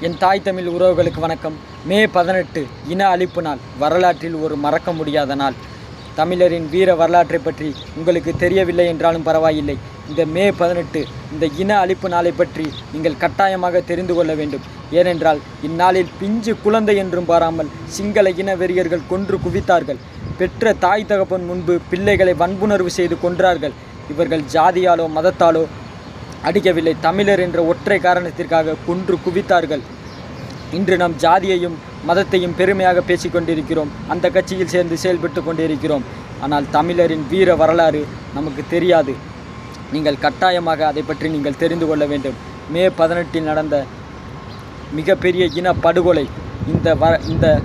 என் தாய் தமிழ் உறவுகளுக்கு வணக்கம். மே 18 இன அழிப்பு நாள், வரலாற்றில் ஒரு மறக்க முடியாத நாள். தமிழரின் வீர வரலாற்றை பற்றி உங்களுக்கு தெரியவில்லை என்றாலும் பரவாயில்லை. இந்த மே 18 இந்த இன அழிப்பு நாளை பற்றி நீங்கள் கட்டாயமாக தெரிந்து கொள்ள வேண்டும். ஏனென்றால் இந்நாளில் பிஞ்சு குழந்தை என்றும் பாராமல் சிங்கள இன வெறியர்கள் கொன்று குவித்தார்கள். பெற்ற தாய் தகப்பன் முன்பு பிள்ளைகளை வன்புணர்வு செய்து கொன்றார்கள். இவர்கள் ஜாதியாலோ மதத்தாலோ அடிக்கவில்லை, தமிழர் என்ற ஒற்றை காரணத்திற்காக கொன்று குவித்தார்கள். இன்று நம் ஜாதியையும் மதத்தையும் பெருமையாக பேசிக்கொண்டிருக்கிறோம், அந்த கட்சியில் சேர்ந்து செயல்பட்டு கொண்டிருக்கிறோம். ஆனால் தமிழரின் வீர வரலாறு நமக்கு தெரியாது. நீங்கள் கட்டாயமாக அதை பற்றி நீங்கள் தெரிந்து கொள்ள வேண்டும். மே 18 நடந்த மிகப்பெரிய இன படுகொலை, இந்த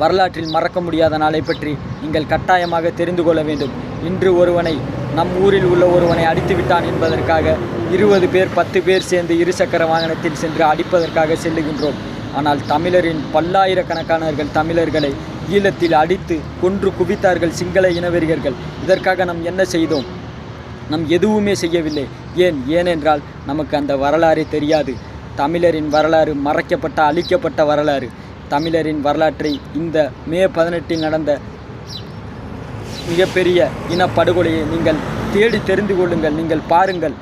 வரலாற்றில் மறக்க முடியாத நாளை பற்றி நீங்கள் கட்டாயமாக தெரிந்து கொள்ள வேண்டும். இன்று ஒருவனை, நம் ஊரில் உள்ள ஒருவனை அடித்து விட்டான் என்பதற்காக 20 பேர் 10 பேர் சேர்ந்து இருசக்கர வாகனத்தில் சென்று அடிப்பதற்காக செல்லுகின்றோம். ஆனால் தமிழரின் பல்லாயிரக்கணக்கானவர்கள் தமிழர்களை ஈழத்தில் அடித்து கொன்று குவித்தார்கள் சிங்கள இனவெறியர்கள். இதற்காக நாம் என்ன செய்தோம்? நாம் எதுவுமே செய்யவில்லை. ஏனென்றால் நமக்கு அந்த வரலாறே தெரியாது. தமிழரின் வரலாறு மறைக்கப்பட்ட, அழிக்கப்பட்ட வரலாறு. தமிழரின் வரலாற்றை இந்த மே 18 நடந்த மிகப்பெரிய இனப்படுகொலையை நீங்கள் தேடி தெரிந்து கொள்ளுங்கள், நீங்கள் பாருங்கள்.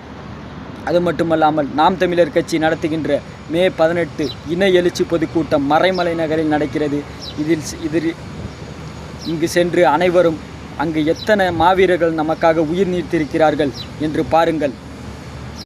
அது மட்டுமல்லாமல் நாம் தமிழர் கட்சி நடத்துகின்ற மே 18 இன எழுச்சி பொதுக்கூட்டம் மறைமலை நகரில் நடக்கிறது. இதில் இங்கு சென்று அனைவரும் அங்கு எத்தனை மாவீரர்கள் நமக்காக உயிர் நீத்திருக்கிறார்கள் என்று பாருங்கள்.